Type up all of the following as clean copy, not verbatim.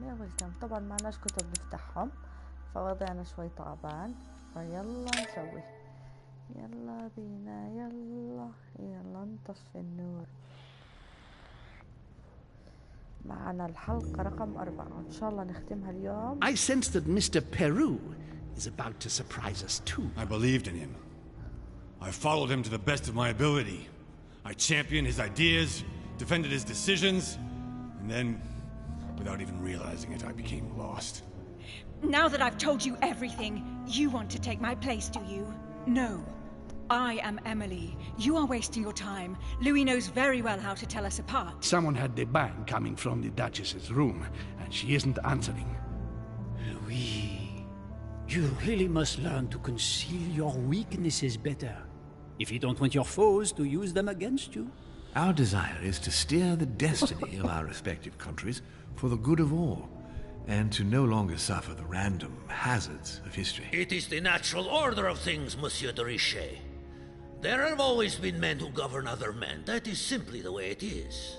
يا ويلكم. طبعا معناش كتب نفتحهم، فوضعنا شوي تعبان، فيلا نسوي، يلا بينا، يلا نطفي النور. معنا الحلقة رقم 4 إن شاء الله نختمها اليوم. I sense that Mr. Peru is about to surprise us too. I believed in him. I followed him to the best of my ability. I championed his ideas, defended his decisions, and then, without even realizing it, I became lost. Now that I've told you everything, you want to take my place, do you? No. I am Emily. You are wasting your time. Louis knows very well how to tell us apart. Someone had the bang coming from the Duchess's room, and she isn't answering. Louis, you really must learn to conceal your weaknesses better, if you don't want your foes to use them against you. Our desire is to steer the destiny of our respective countries for the good of all, and to no longer suffer the random hazards of history. It is the natural order of things, Monsieur de Richet. There have always been men who govern other men. That is simply the way it is.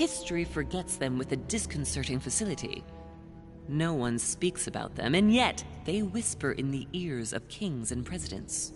History forgets them with a disconcerting facility. No one speaks about them, and yet they whisper in the ears of kings and presidents.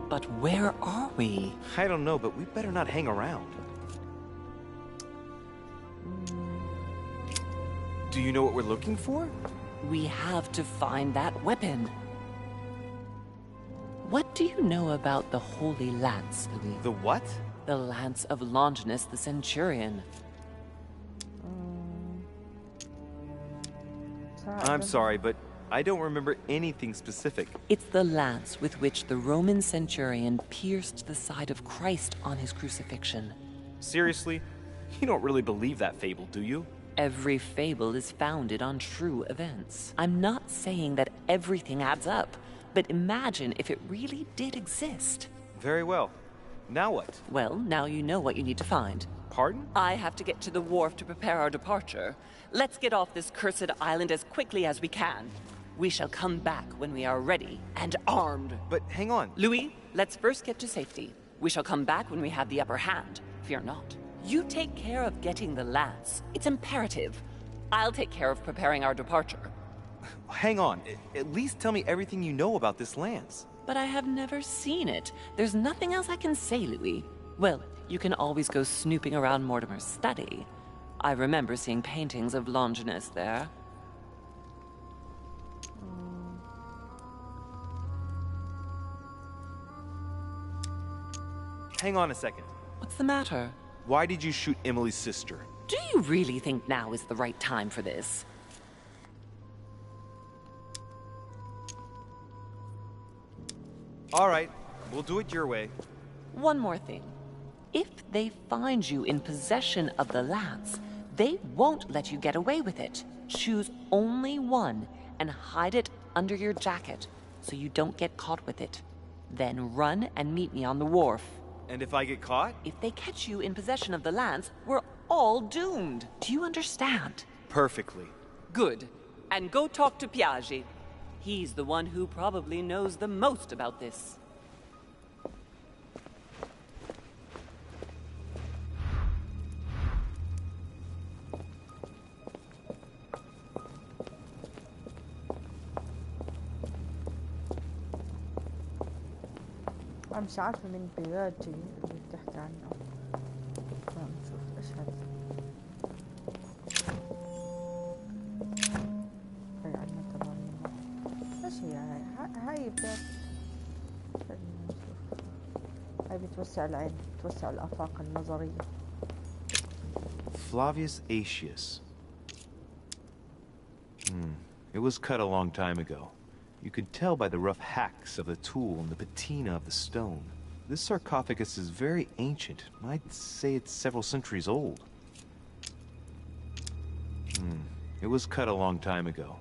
But where are we? I don't know, but we better not hang around. Do you know what we're looking for? We have to find that weapon. What do you know about the Holy Lance, Louis? The what? The Lance of Longinus the Centurion. I'm sorry, but I don't remember anything specific. It's the lance with which the Roman centurion pierced the side of Christ on his crucifixion. Seriously? You don't really believe that fable, do you? Every fable is founded on true events. I'm not saying that everything adds up, but imagine if it really did exist. Very well. Now what? Well, now you know what you need to find. Pardon? I have to get to the wharf to prepare our departure. Let's get off this cursed island as quickly as we can. We shall come back when we are ready and armed. But hang on. Louis, let's first get to safety. We shall come back when we have the upper hand. Fear not. You take care of getting the lance. It's imperative. I'll take care of preparing our departure. Hang on. At least tell me everything you know about this lance. But I have never seen it. There's nothing else I can say, Louis. Well, you can always go snooping around Mortimer's study. I remember seeing paintings of Longinus there. Hang on a second. What's the matter? Why did you shoot Emily's sister? Do you really think now is the right time for this? All right, we'll do it your way. One more thing. If they find you in possession of the lance, they won't let you get away with it. Choose only one and hide it under your jacket so you don't get caught with it. Then run and meet me on the wharf. And if I get caught? If they catch you in possession of the lance, we're all doomed. Do you understand? Perfectly. Good. And go talk to Piaggi. He's the one who probably knows the most about this. أنا مش عارفة من بياجي اللي بتحكي عنه. نشوف إيش هذا. هي عنا تمام. ايش هي هاي بدها خلينا نشوف. هاي بتوسع العين، بتوسع الآفاق النظرية. Flavius Aetius. It was cut a long time ago. You could tell by the rough hacks of the tool and the patina of the stone. This sarcophagus is very ancient. I'd say it's several centuries old. It was cut a long time ago.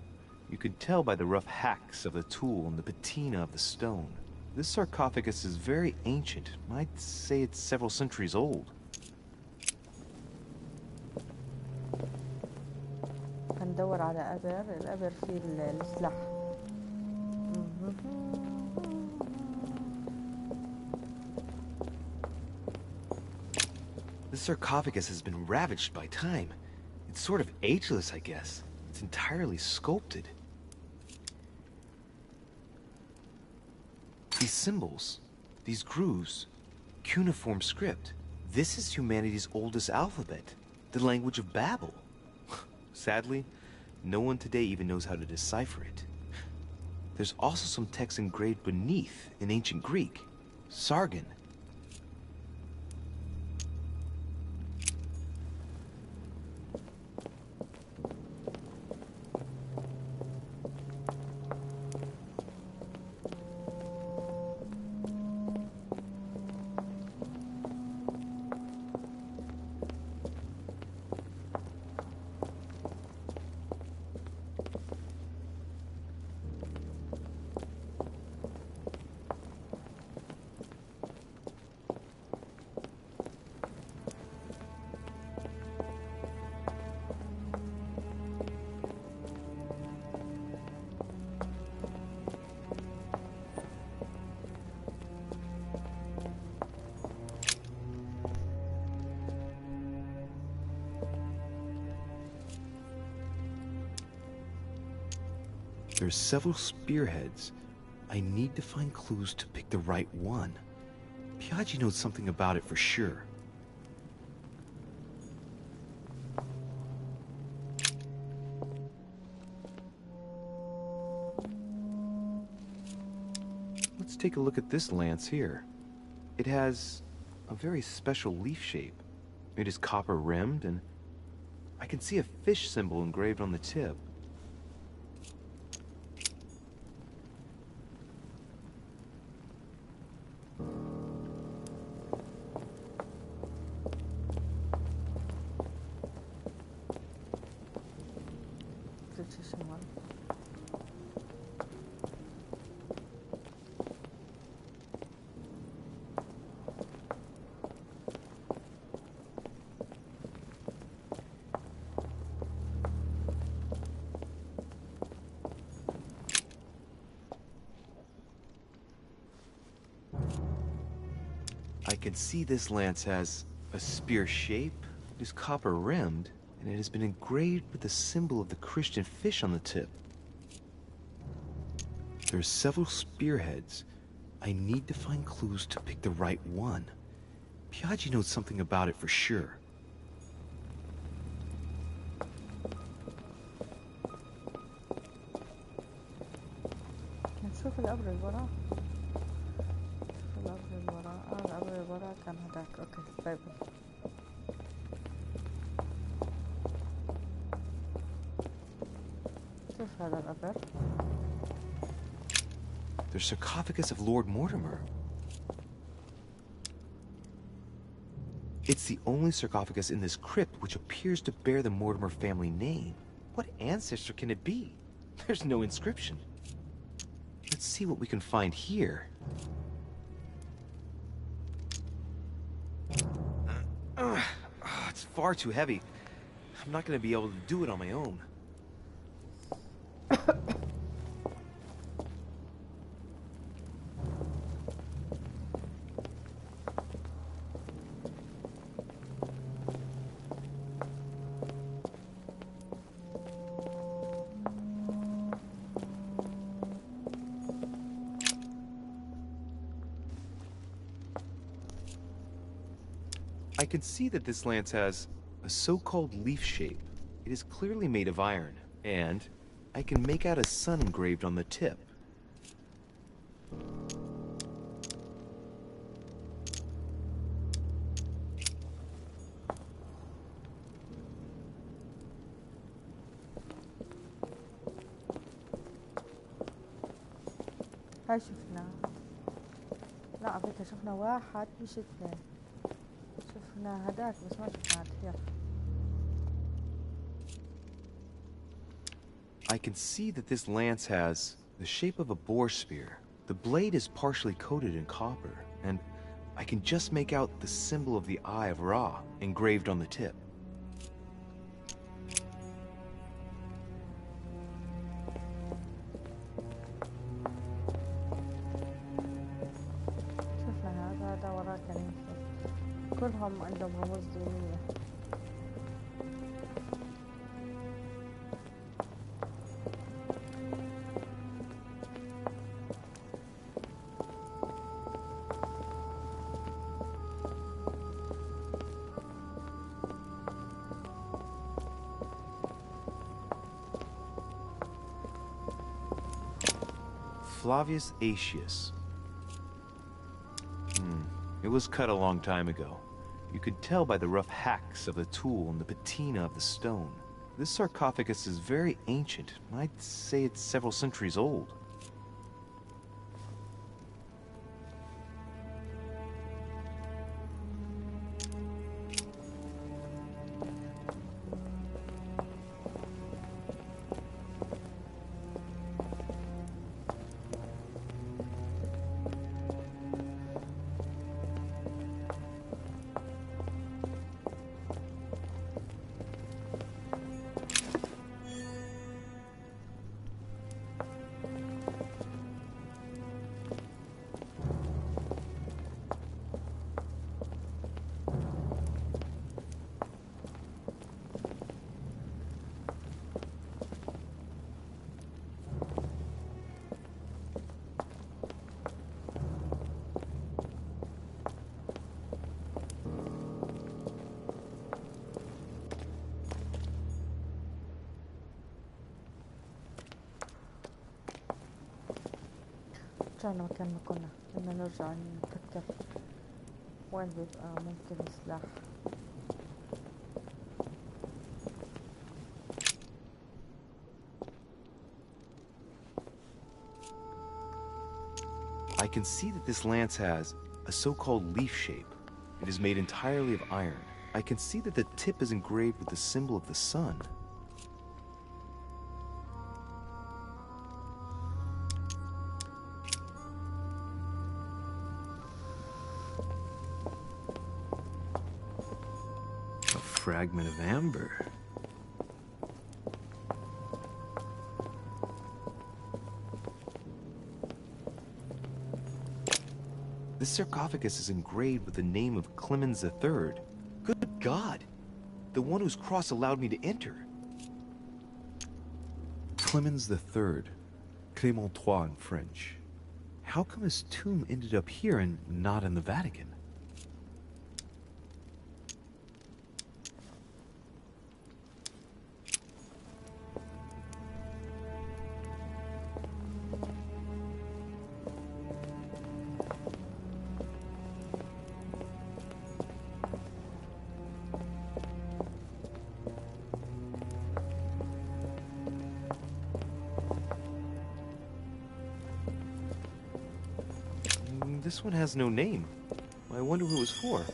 You could tell by the rough hacks of the tool and the patina of the stone. This sarcophagus is very ancient. I'd say it's several centuries old. هندور على قبر، القبر فيه السلاح. This sarcophagus has been ravaged by time. It's sort of ageless, I guess. It's entirely sculpted. These symbols, these grooves, cuneiform script. This is humanity's oldest alphabet, the language of Babel. Sadly, no one today even knows how to decipher it. There's also some text engraved beneath in ancient Greek, Sargon. There's several spearheads. I need to find clues to pick the right one. Piaggi knows something about it for sure. Let's take a look at this lance here. It has a very special leaf shape. It is copper rimmed, and I can see a fish symbol engraved on the tip. I can see this lance has a spear shape, it is copper rimmed, and it has been engraved with the symbol of the Christian fish on the tip. There are several spearheads. I need to find clues to pick the right one. Piaggi knows something about it for sure. نشوف القبر اللي وراه. القبر اللي وراه، القبر اللي وراه كان هداك. اوكي طيب. شوف هذا القبر. The sarcophagus of Lord Mortimer. It's the only sarcophagus in this crypt which appears to bear the Mortimer family name. What ancestor can it be? There's no inscription. Let's see what we can find here. It's far too heavy. I'm not going to be able to do it on my own. I can see that this lance has a so-called leaf shape. It is clearly made of iron, and I can make out a sun engraved on the tip. هاي شفناه. لا على فكرة شفنا واحد مش اثنين، شفنا هداك بس ما شفنا هاد. I can see that this lance has the shape of a boar spear. The blade is partially coated in copper, and I can just make out the symbol of the Eye of Ra engraved on the tip. شفنا هذا وراه كنيسة، كلهم عندهم رموز دينية. Flavius Aetius. It was cut a long time ago. You could tell by the rough hacks of the tool and the patina of the stone. This sarcophagus is very ancient. I'd say it's several centuries old. رجعنا مكان ما كنا، بدنا نرجع نفكر وين بيبقى ممكن السلاح. I can see that this lance has a so-called leaf shape. It is made entirely of iron. I can see that the tip is engraved with the symbol of the sun. A fragment of amber. This sarcophagus is engraved with the name of Clemens III. Good God! The one whose cross allowed me to enter. Clemens III. Clément III in French. How come his tomb ended up here and not in the Vatican? This one has no name. I wonder who it was for.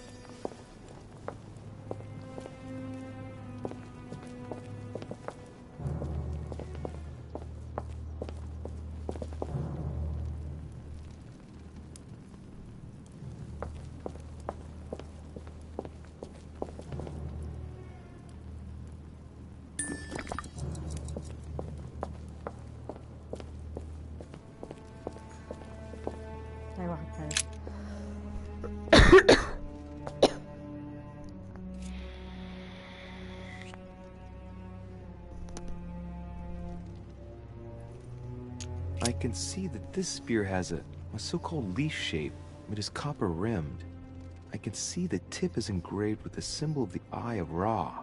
هاي واحد ثاني. I can see that this spear has a so-called leaf shape. It is copper rimmed. I can see the tip is engraved with the symbol of the Eye of Ra.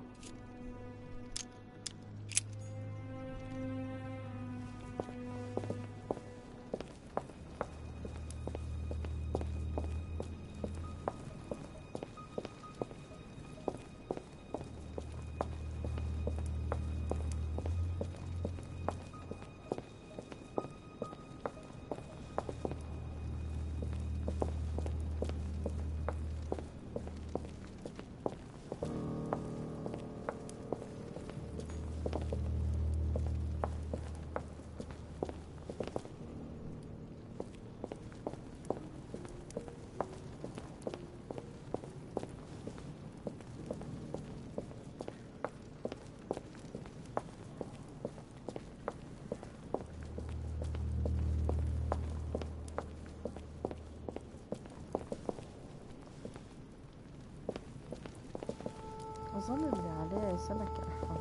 أظن اللي عليه سمكة أحمر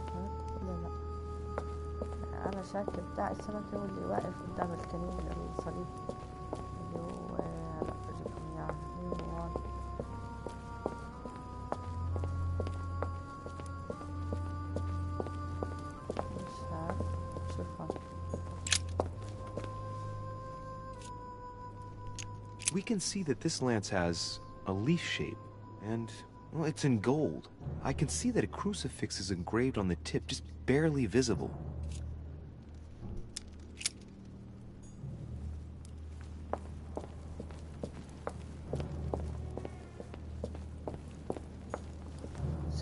ولا لا؟ أنا شاكة بتاع السمكة واللي واقف قدام الكمين الصليب اللي هو لا بجيبهم إياه هون. مش هاد شوف هون. We can see that this lance has a leaf shape, and, well, it's in gold. I can see that a crucifix is engraved on the tip, just barely visible.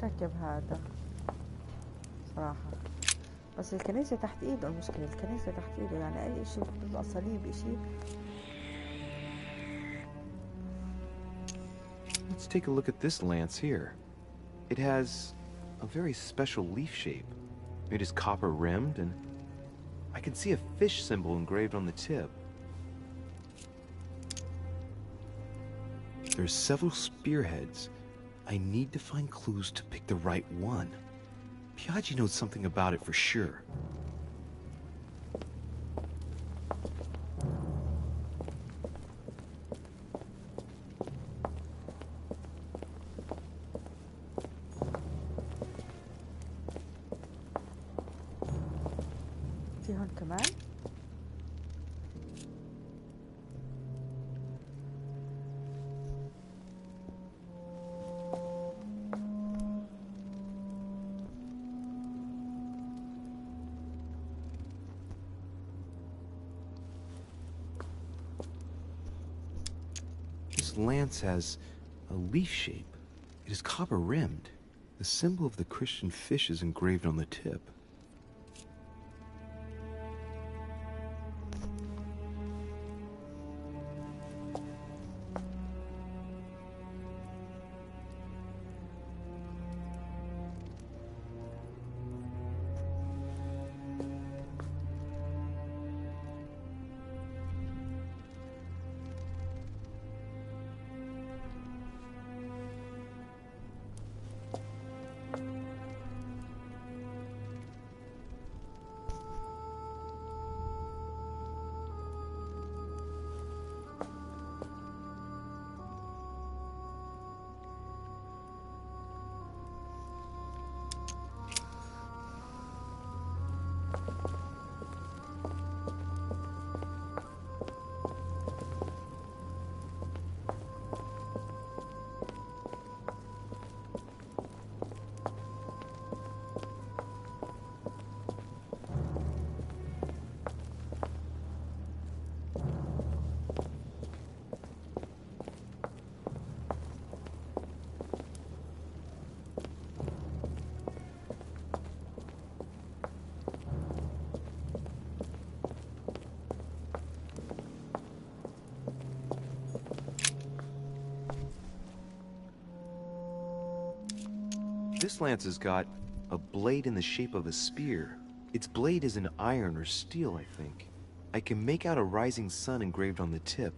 شاكة بهذا صراحة، بس الكنيسة تحت ايده. المشكلة الكنيسة تحت ايده، يعني اي اشي بيبقى صليب اشي. Let's take a look at this lance here. It has a very special leaf shape. It is copper rimmed, and I can see a fish symbol engraved on the tip. There's several spearheads. I need to find clues to pick the right one. Piaggi knows something about it for sure. في هون كمان. This lance has a leaf shape. It is copper rimmed. The symbol of the Christian fish is engraved on the tip. This lance has got a blade in the shape of a spear. Its blade is in iron or steel, I think. I can make out a rising sun engraved on the tip.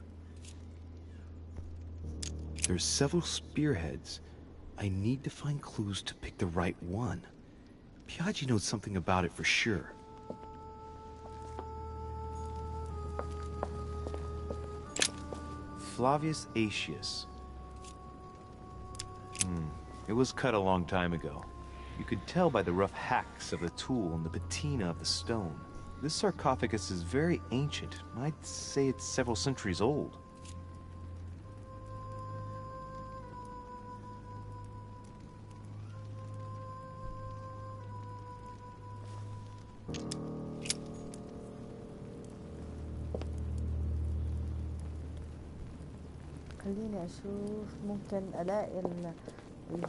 There's several spearheads. I need to find clues to pick the right one. Piaggi knows something about it for sure. Flavius Aetius. It was cut a long time ago. You could tell by the rough hacks of the tool and the patina of the stone. This sarcophagus is very ancient. I'd say it's several centuries old. خليني أشوف ممكن ألاقي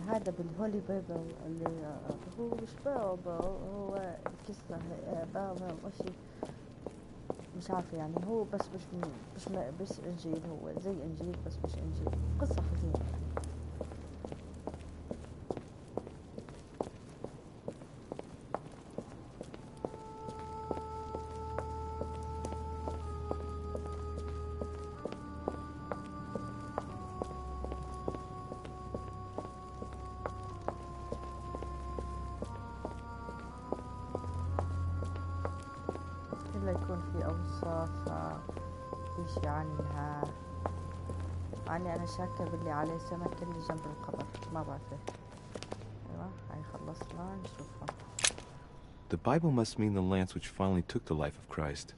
هذا بالهولي بيبل اللي هو مش بابا، هو القصة بابا ماشي مش عارفة يعني. هو بس مش إنجيل، هو زي إنجيل بس مش إنجيل. قصة حزينة يعني. إلا يكون في أوصاف إشي عنها. أنا شاكة باللي عليه سمك اللي جنب القبر، ما بعرف. أيوة هاي خلصنا نشوفهم. The Bible must mean the lance which finally took the life of Christ.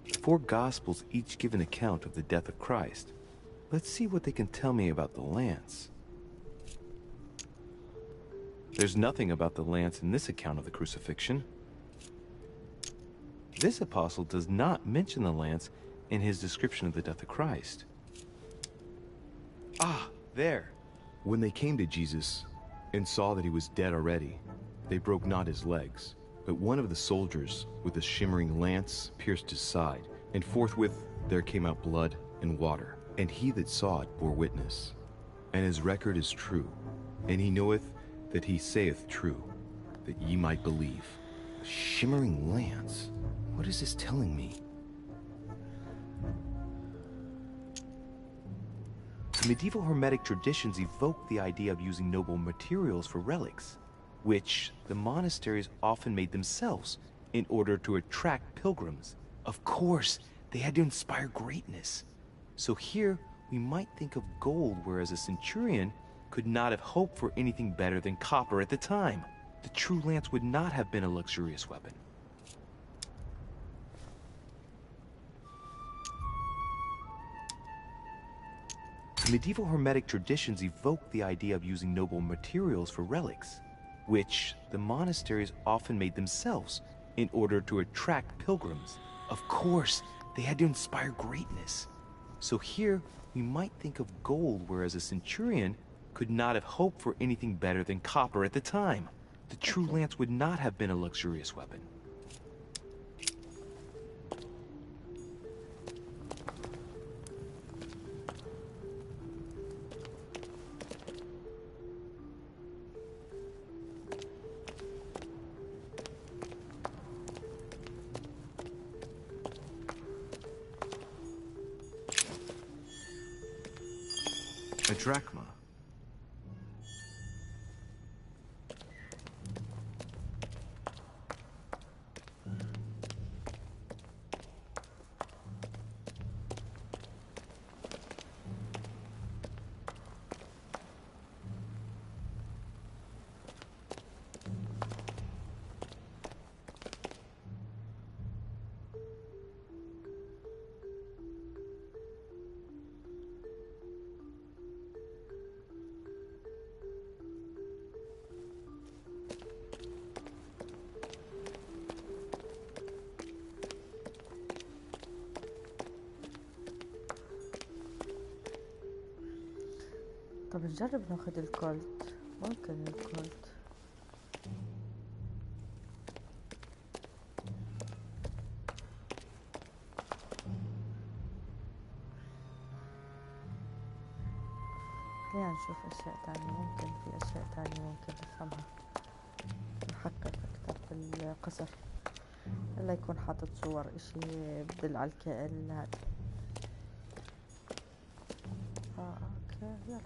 The four Gospels each give an account of the death of Christ. Let's see what they can tell me about the lance. There's nothing about the lance in this account of the crucifixion. This apostle does not mention the lance in his description of the death of Christ. Ah, there. When they came to Jesus and saw that he was dead already, they broke not his legs, but one of the soldiers with a shimmering lance pierced his side, and forthwith there came out blood and water. And he that saw it bore witness, and his record is true, and he knoweth that he saith true, that ye might believe. A shimmering lance? What is this telling me? The medieval Hermetic traditions evoke the idea of using noble materials for relics, which the monasteries often made themselves in order to attract pilgrims. Of course, they had to inspire greatness. So here, we might think of gold, whereas a centurion could not have hoped for anything better than copper at the time. The true lance would not have been a luxurious weapon. The medieval Hermetic traditions evoke the idea of using noble materials for relics, which the monasteries often made themselves in order to attract pilgrims. Of course, they had to inspire greatness. So here, we might think of gold, whereas a centurion could not have hoped for anything better than copper at the time. The true lance would not have been a luxurious weapon. A drachma. طب نجرب ناخد الكولت. ممكن الكولت. خلينا نشوف اشياء تانية. ممكن في اشياء تانية ممكن نفهمها، نحقق اكتر في القصر. الا يكون حاطط صور اشي بدل على الكائن هذا. اوكي يلا.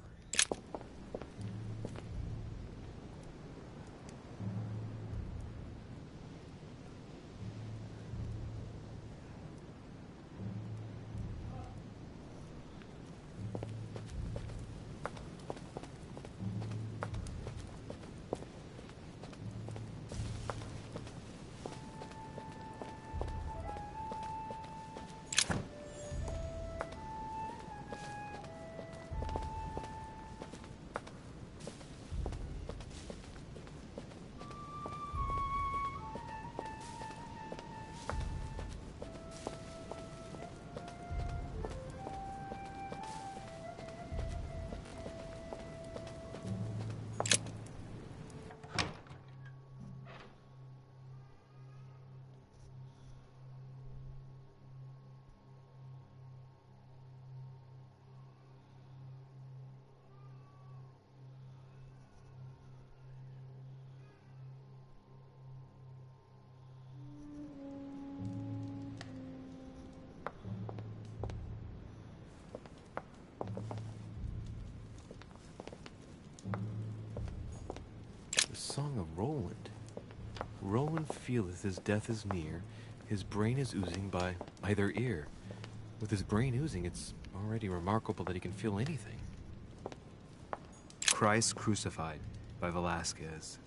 Song of Roland. Roland feeleth his death is near, his brain is oozing by either ear. With his brain oozing, it's already remarkable that he can feel anything. Christ Crucified by Velasquez.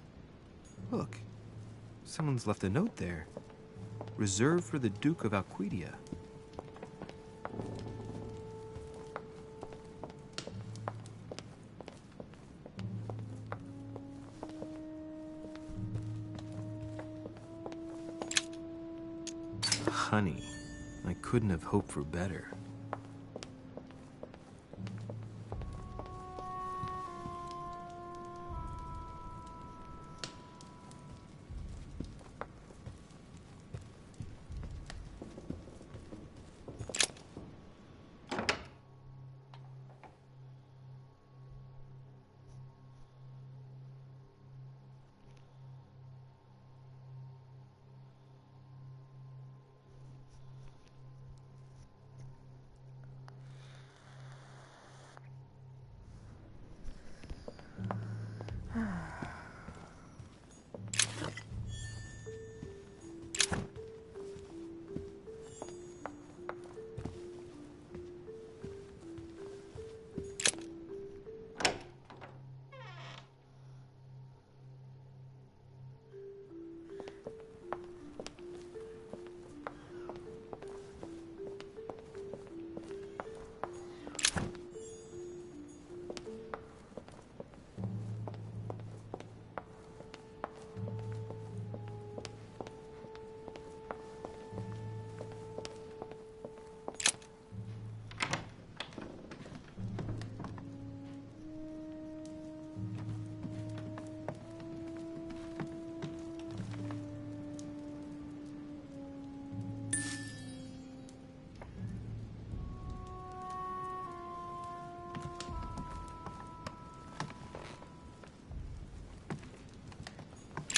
Look, someone's left a note there. Reserved for the Duke of Alcudia. Honey, I couldn't have hoped for better.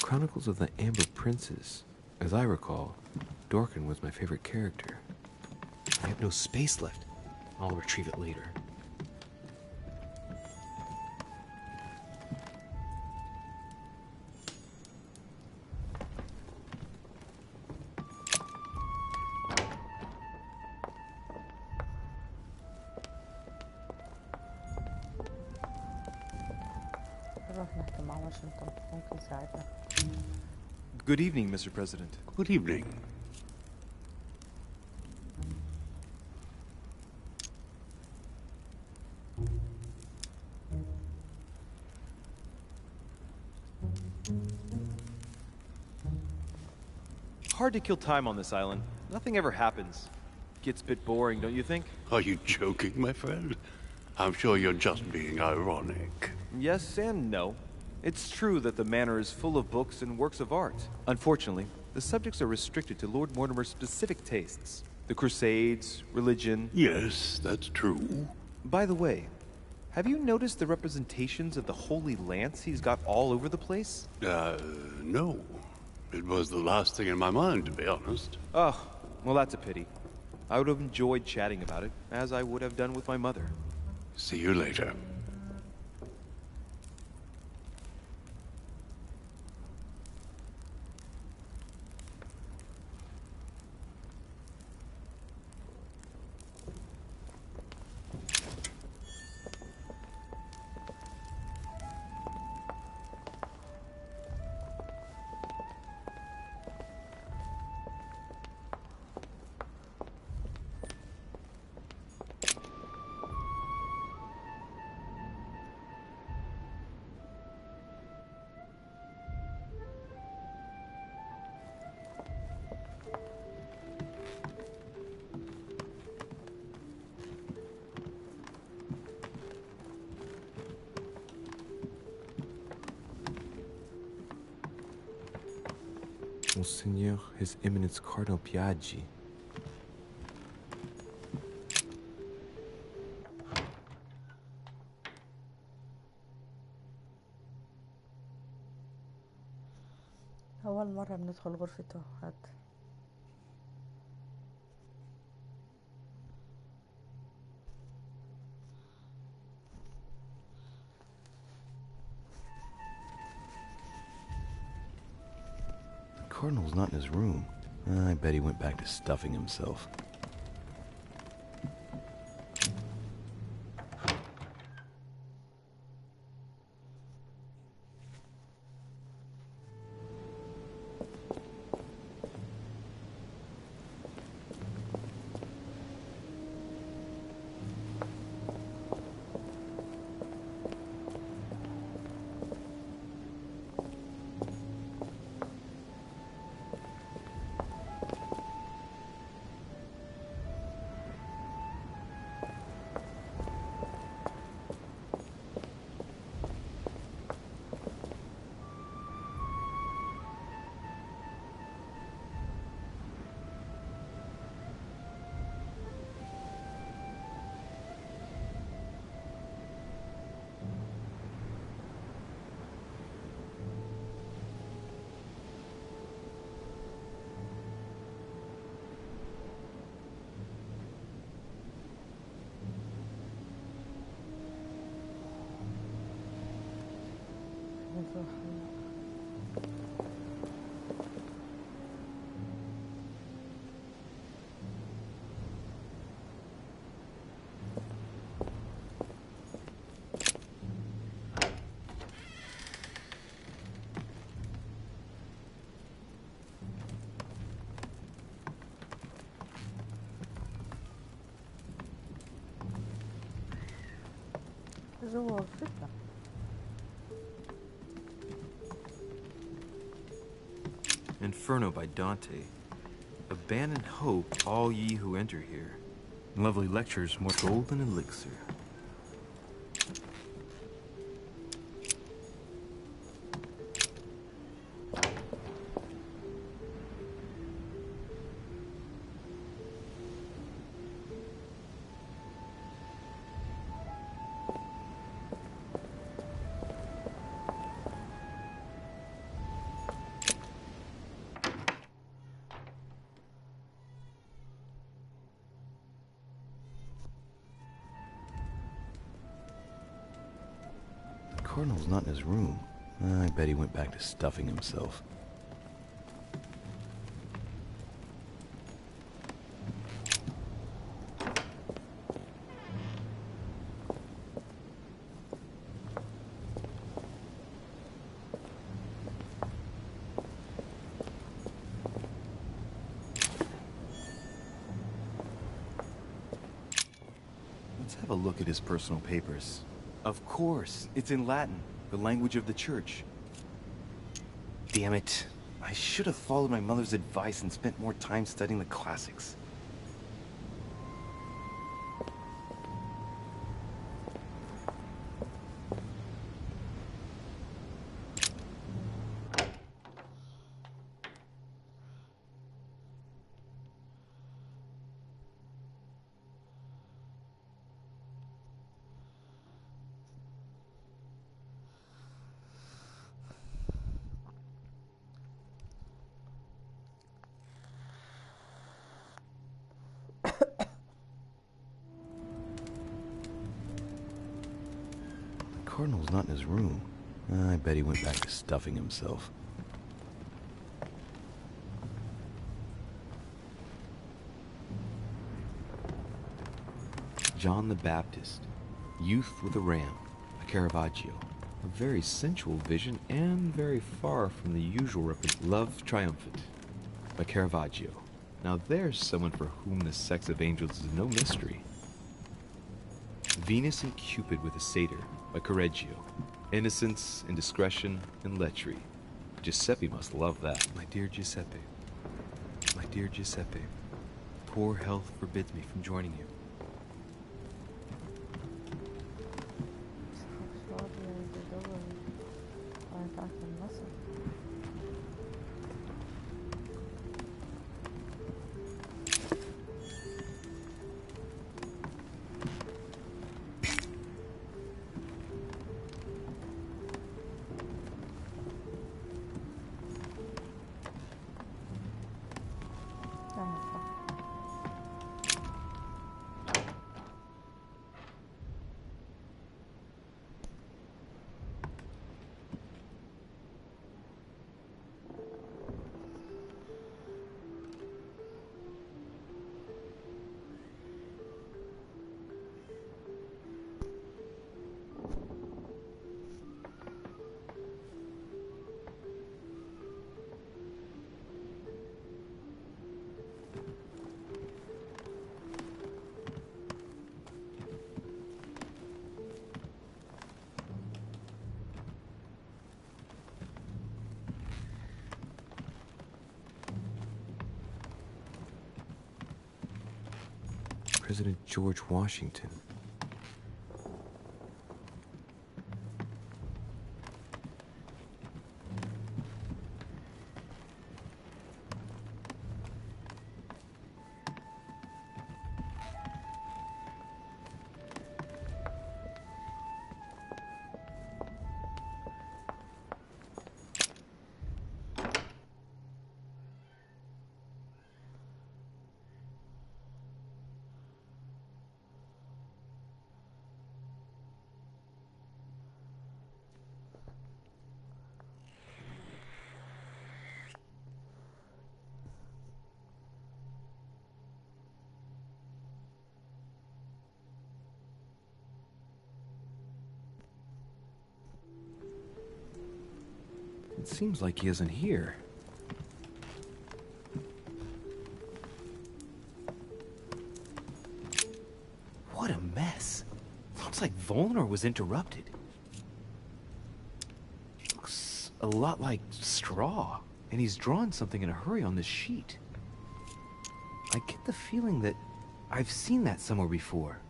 Chronicles of the Amber Princes. As I recall, Dorkin was my favorite character. I have no space left. I'll retrieve it later. نروح نحكي مع واشنطن ممكن يساعدنا. Good evening, Mr. President. Good evening. Hard to kill time on this island. Nothing ever happens. Gets a bit boring, don't you think? Are you joking, my friend? I'm sure you're just being ironic. Yes and no. It's true that the manor is full of books and works of art. Unfortunately, the subjects are restricted to Lord Mortimer's specific tastes. The Crusades, religion... Yes, that's true. By the way, have you noticed the representations of the Holy Lance he's got all over the place? No. It was the last thing in my mind, to be honest. Oh, well that's a pity. I would have enjoyed chatting about it, as I would have done with my mother. See you later. Monseigneur, His Eminence Cardinal Piaggi. أول مرة بندخل غرفته هاد. Cardinal's not in his room. I bet he went back to stuffing himself. جوا الفكرة. Inferno by Dante. Abandon hope, all ye who enter here. Lovely lectures, more golden elixir. Cardinal's not in his room. I bet he went back to stuffing himself. Let's have a look at his personal papers. Of course, it's in Latin, the language of the church. Damn it. I should have followed my mother's advice and spent more time studying the classics. Cardinal's not in his room. I bet he went back to stuffing himself. John the Baptist, Youth with a Ram, by Caravaggio. A very sensual vision and very far from the usual Love Triumphant, by Caravaggio. Now there's someone for whom the sex of angels is no mystery. Venus and Cupid with a Satyr, by Correggio. Innocence, indiscretion, and lechery. Giuseppe must love that. My dear Giuseppe. My dear Giuseppe. Poor health forbids me from joining you. President George Washington. It seems like he isn't here. What a mess. Looks like Volnor was interrupted. Looks a lot like straw. And he's drawn something in a hurry on this sheet. I get the feeling that I've seen that somewhere before.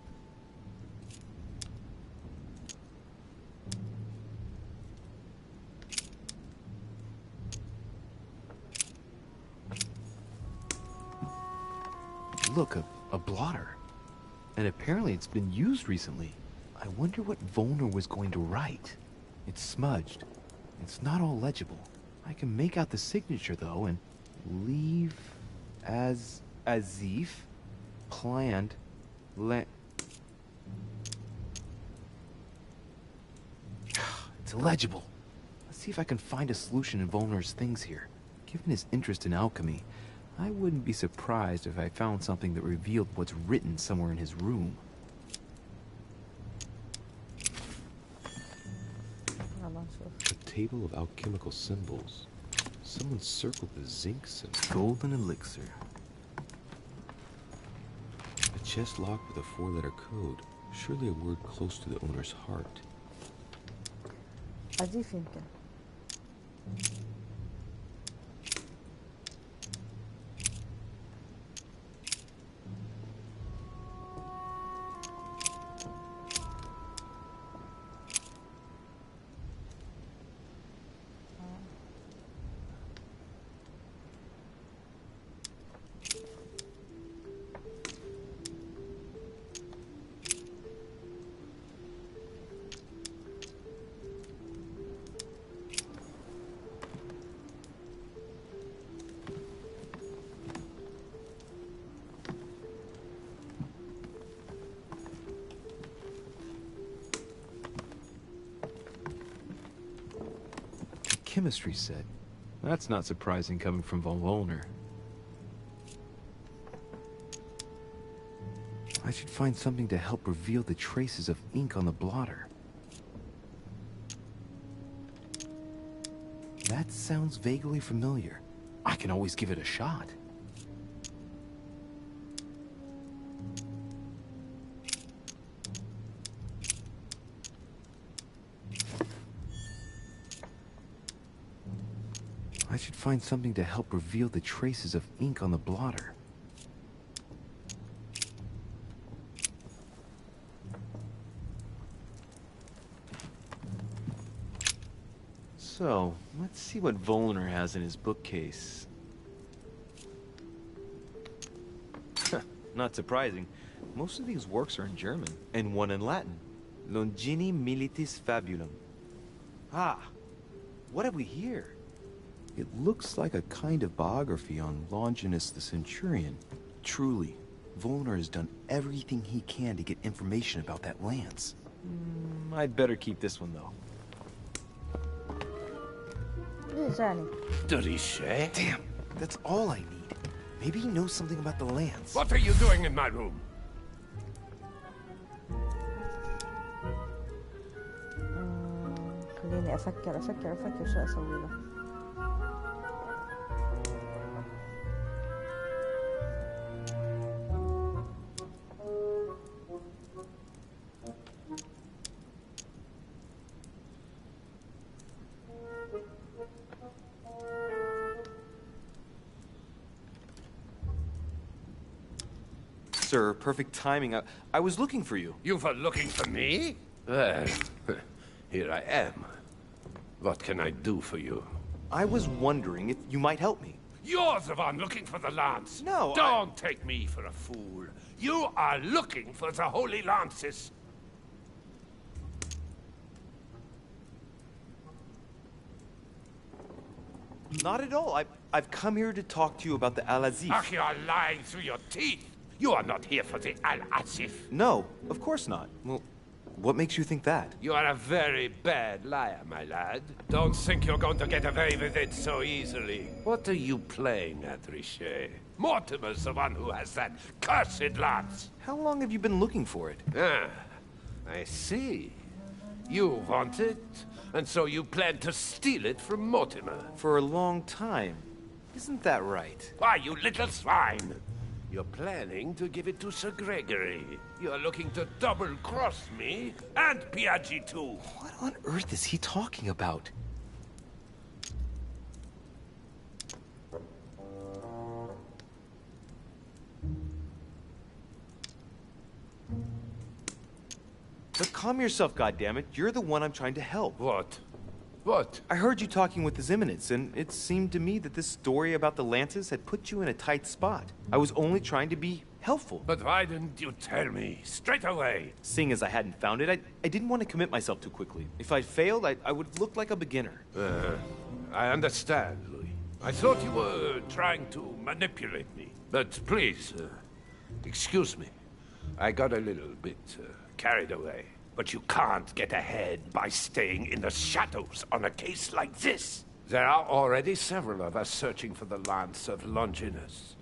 Look, a blotter. And apparently it's been used recently. I wonder what Volnor was going to write. It's smudged. It's not all legible. I can make out the signature, though, and leave as if planned It's illegible. Let's see if I can find a solution in Volnor's things here. Given his interest in alchemy, I wouldn't be surprised if I found something that revealed what's written somewhere in his room. A table of alchemical symbols. Someone circled the zinc symbol. Golden elixir. A chest locked with a 4-letter code. Surely a word close to the owner's heart. أضيف يمكن. Chemistry set. That's not surprising coming from von Volnor. I should find something to help reveal the traces of ink on the blotter. That sounds vaguely familiar. I can always give it a shot. I should find something to help reveal the traces of ink on the blotter. So, let's see what Volnor has in his bookcase. Not surprising. Most of these works are in German, and one in Latin. Longini Militis Fabulum. Ah, what have we here? It looks like a kind of biography on Longinus the Centurion. Truly, Volnor has done everything he can to get information about that lance. I'd better keep this one, though. Damn, that's all I need. Maybe he knows something about the lance. What are you doing in my room? خليني أفكر شو أسوي له. sir. Perfect timing. I was looking for you. You were looking for me? Well, here I am. What can I do for you? I was wondering if you might help me. You're the one looking for the lance. No, Don't take me for a fool. You are looking for the Holy Lances. Not at all. I've come here to talk to you about the Al-Azif. Ach, you are lying through your teeth. You are not here for the Al-Azif. No, of course not. Well, what makes you think that? You are a very bad liar, my lad. Don't think you're going to get away with it so easily. What are you playing at, Richet? Mortimer's the one who has that cursed lance. How long have you been looking for it? Ah, I see. You want it, and so you plan to steal it from Mortimer. For a long time. Isn't that right? Why, you little swine! You're planning to give it to Sir Gregory. You're looking to double-cross me, and Piaggi too. What on earth is he talking about? But calm yourself, goddammit. You're the one I'm trying to help. What? What? I heard you talking with His Eminence, and it seemed to me that this story about the lances had put you in a tight spot. I was only trying to be helpful. But why didn't you tell me straight away? Seeing as I hadn't found it, I didn't want to commit myself too quickly. If I failed, I would look like a beginner. I understand, Louis. I thought you were trying to manipulate me. But please, excuse me. I got a little bit carried away. But you can't get ahead by staying in the shadows on a case like this. There are already several of us searching for the Lance of Longinus.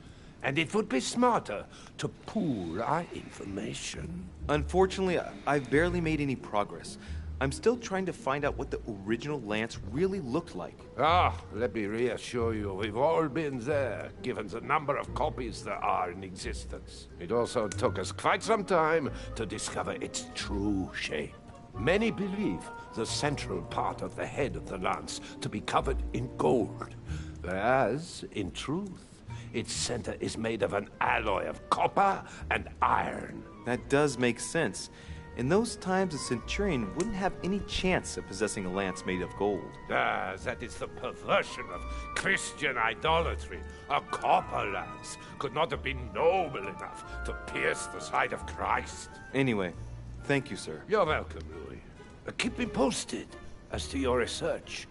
And it would be smarter to pool our information. Unfortunately, I've barely made any progress. I'm still trying to find out what the original lance really looked like. Let me reassure you, we've all been there, given the number of copies there are in existence. It also took us quite some time to discover its true shape. Many believe the central part of the head of the lance to be covered in gold, whereas, in truth, its center is made of an alloy of copper and iron. That does make sense. In those times, a centurion wouldn't have any chance of possessing a lance made of gold. That is the perversion of Christian idolatry. A copper lance could not have been noble enough to pierce the side of Christ. Anyway, thank you, sir. You're welcome, Louis. Keep me posted as to your research.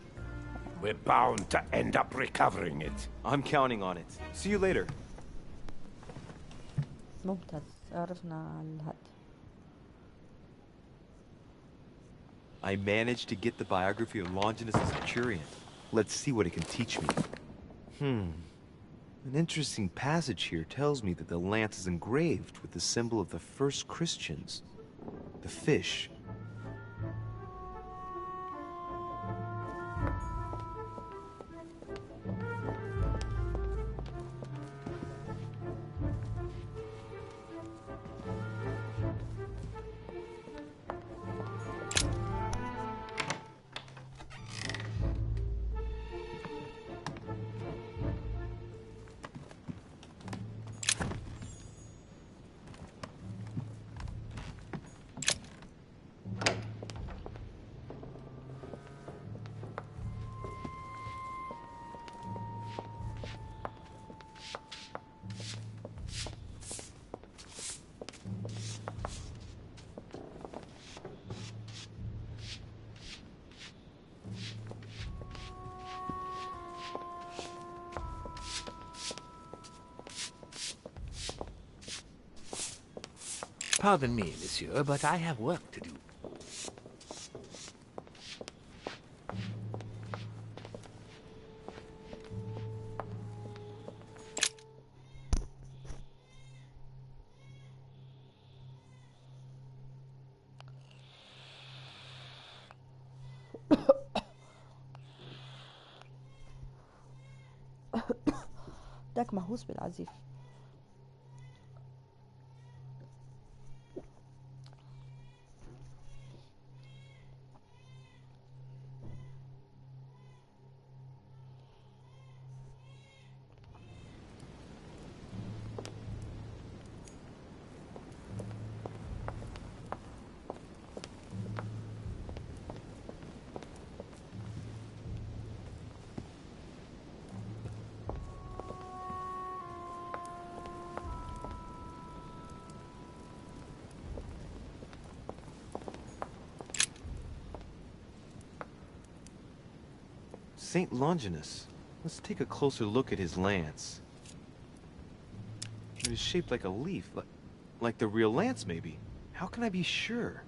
We're bound to end up recovering it. I'm counting on it. See you later. ممتاز عرفنا الهد. I managed to get the biography of Longinus the Centurion. Let's see what it can teach me. An interesting passage here tells me that the lance is engraved with the symbol of the first Christians, the fish. Pardon me, monsieur, but I have work to do. داك مهووس بالعزيف. Saint Longinus. Let's take a closer look at his lance. It is shaped like a leaf, like the real lance, maybe. How can I be sure?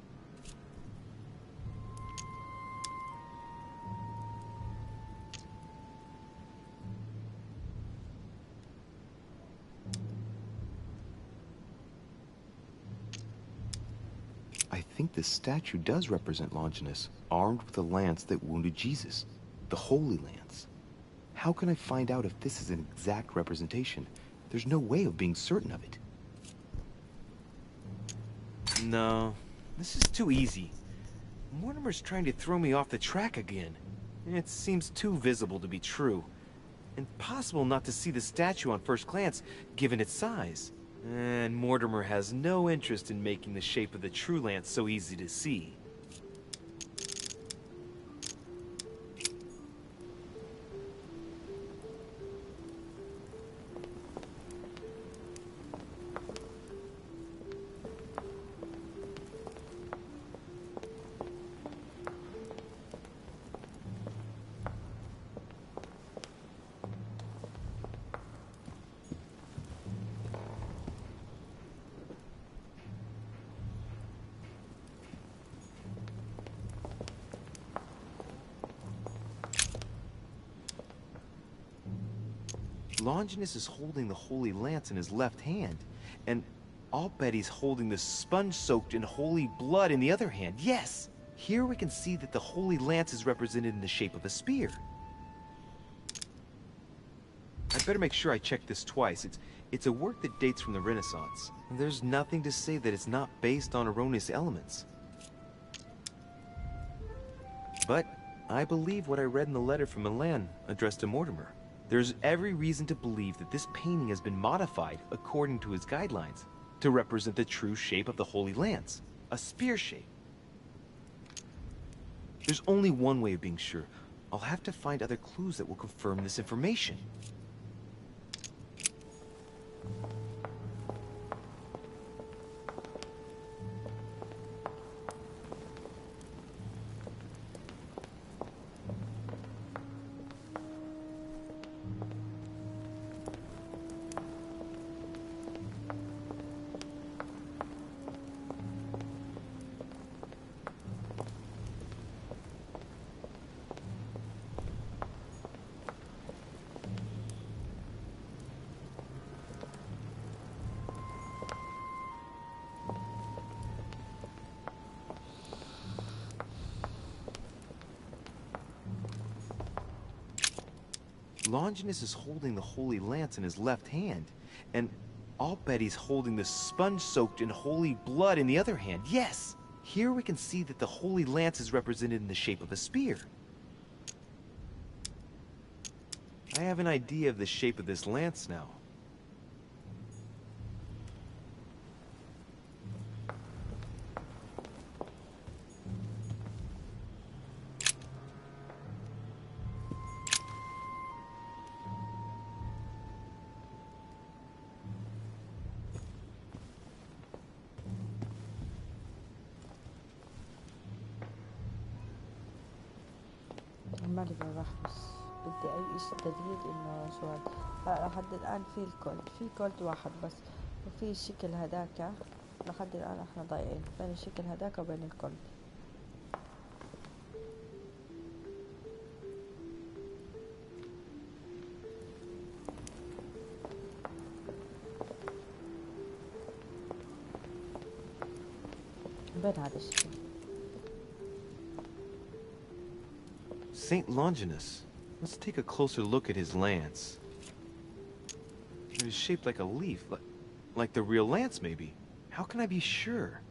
I think this statue does represent Longinus, armed with the lance that wounded Jesus, the Holy Lance. How can I find out if this is an exact representation? There's no way of being certain of it. No, this is too easy. Mortimer's trying to throw me off the track again. It seems too visible to be true. Impossible not to see the statue on first glance, given its size. And Mortimer has no interest in making the shape of the true lance so easy to see. Longinus is holding the Holy Lance in his left hand, and I'll bet he's holding the sponge soaked in holy blood in the other hand. Yes! Here we can see that the Holy Lance is represented in the shape of a spear. I'd better make sure I check this twice. It's a work that dates from the Renaissance. There's nothing to say that it's not based on erroneous elements. But I believe what I read in the letter from Milan addressed to Mortimer. There's every reason to believe that this painting has been modified according to his guidelines to represent the true shape of the Holy Lance, a spear shape. There's only one way of being sure. I'll have to find other clues that will confirm this information. Longinus is holding the Holy Lance in his left hand, and I'll bet he's holding the sponge soaked in holy blood in the other hand. Yes! Here we can see that the Holy Lance is represented in the shape of a spear. I have an idea of the shape of this lance now. عمالي بحبس بدي اي اشي دليل انه شو هاد لحد الان في الكولد في كولد واحد بس وفي الشكل هداك لحد الان احنا ضايعين بين الشكل هداك وبين الكولد بين هذا الشكل Saint Longinus. Let's take a closer look at his lance. It is shaped like a leaf, like the real lance, maybe. How can I be sure?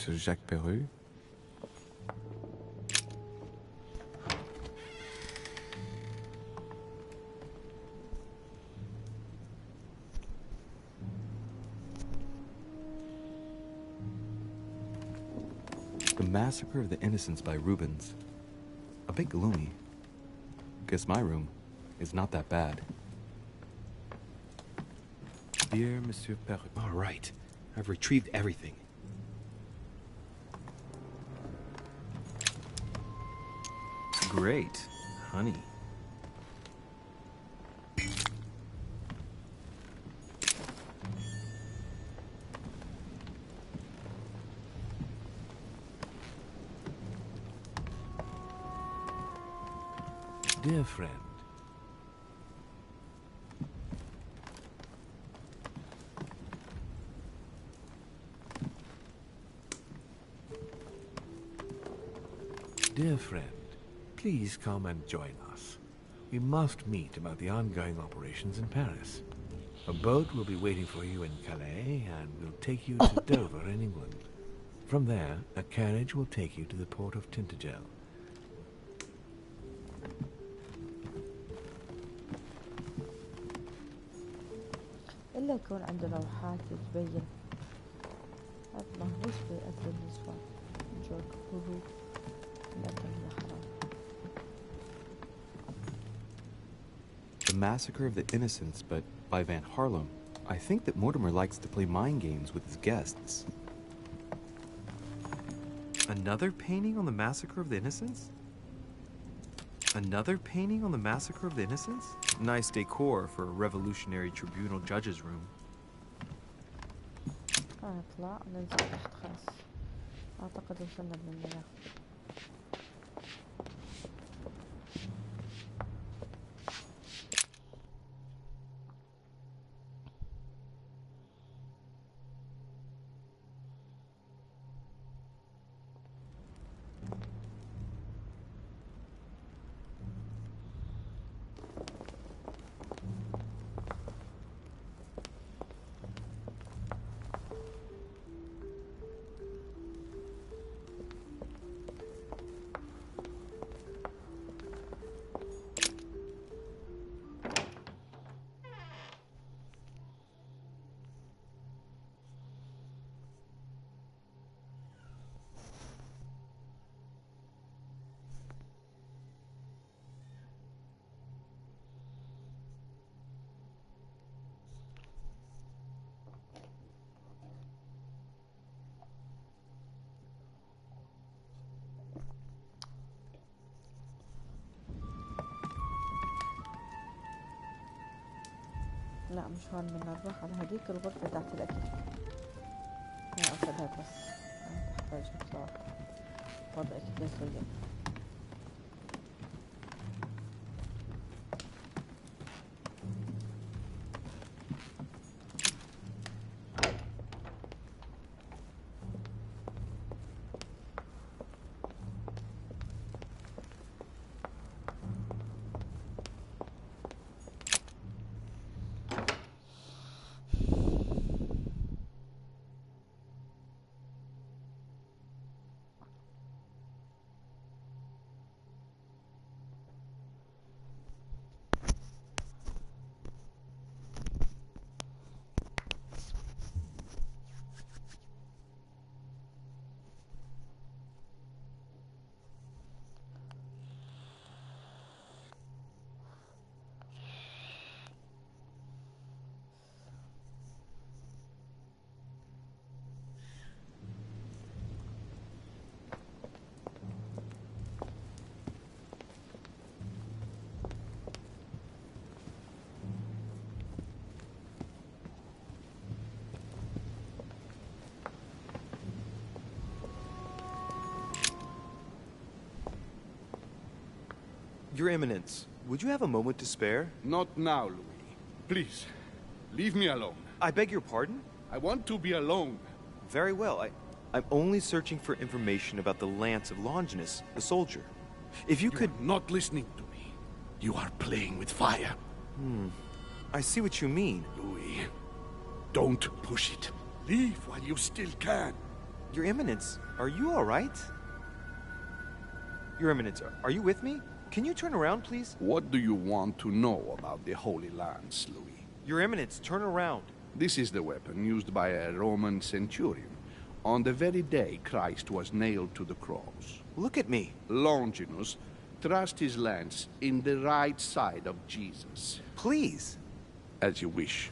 Monsieur Jacques Perru. The Massacre of the Innocents by Rubens. A bit gloomy. Guess my room is not that bad. Dear Monsieur Perru. All right. I've retrieved everything. Great. Honey. Dear friend, please come and join us. We must meet about the ongoing operations in Paris. A boat will be waiting for you in Calais and will take you to Dover in England. From there, a carriage will take you to the port of Tintagel. إلا يكون عنده لوحات تبين هذا مهووس بقتل النسوان جورج هو لكن يا حرام. The Massacre of the Innocents, but by Van Harlem. I think that Mortimer likes to play mind games with his guests. Another painting on the Massacre of the Innocents? Another painting on the Massacre of the Innocents? Nice decor for a revolutionary tribunal judge's room. نطلع ننزل تحت خاص. أعتقد وصلنا للمناخ. لا مش هون بدنا نروح على هذيك الغرفة تاعت الأكل. لا أخذها بس بحتاج أطلع وضع كده شوية. Your Eminence, would you have a moment to spare? Not now, Louis. Please, leave me alone. I beg your pardon? I want to be alone. Very well. I'm only searching for information about the Lance of Longinus, the soldier. If you could... You're not listening to me. You are playing with fire. I see what you mean. Louis, don't push it. Leave while you still can. Your Eminence, are you all right? Your Eminence, are you with me? Can you turn around, please? What do you want to know about the Holy Lance, Louis? Your Eminence, turn around. This is the weapon used by a Roman centurion on the very day Christ was nailed to the cross. Look at me. Longinus thrust his lance in the right side of Jesus. Please. As you wish.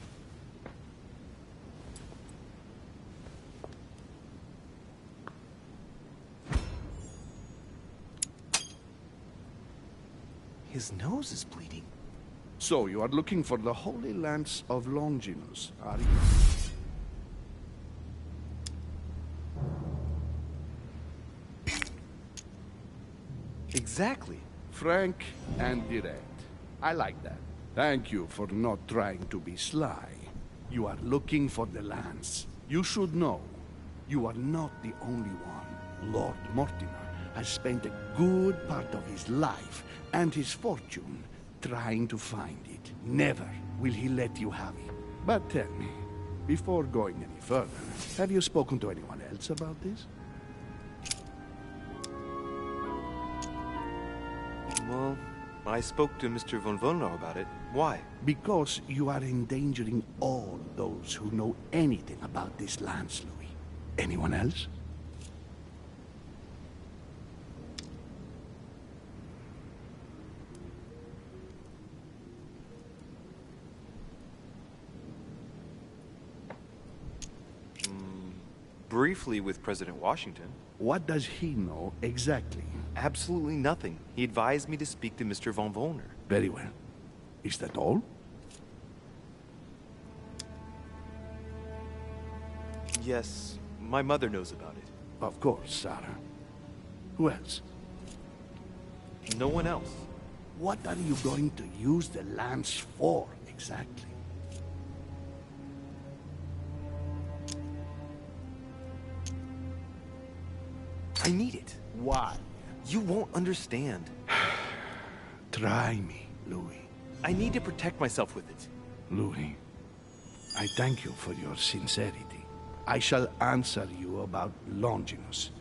His nose is bleeding. So, you are looking for the Holy Lance of Longinus, are you? Exactly. Frank and direct. I like that. Thank you for not trying to be sly. You are looking for the lance. You should know, you are not the only one. Lord Mortimer has spent a good part of his life and his fortune trying to find it. Never will he let you have it. But tell me, before going any further, have you spoken to anyone else about this? Well, I spoke to Mr. von Wollner about it. Why? Because you are endangering all those who know anything about this lance, Louis. Anyone else? Briefly with President Washington. What does he know exactly? Absolutely nothing. He advised me to speak to Mr. von Wollner. Very well. Is that all? Yes, my mother knows about it. Of course, Sarah. Who else? No one else. What are you going to use the lance for, exactly? I need it. Why? You won't understand. Try me, Louis. I need to protect myself with it. Louis, I thank you for your sincerity. I shall answer you about Longinus.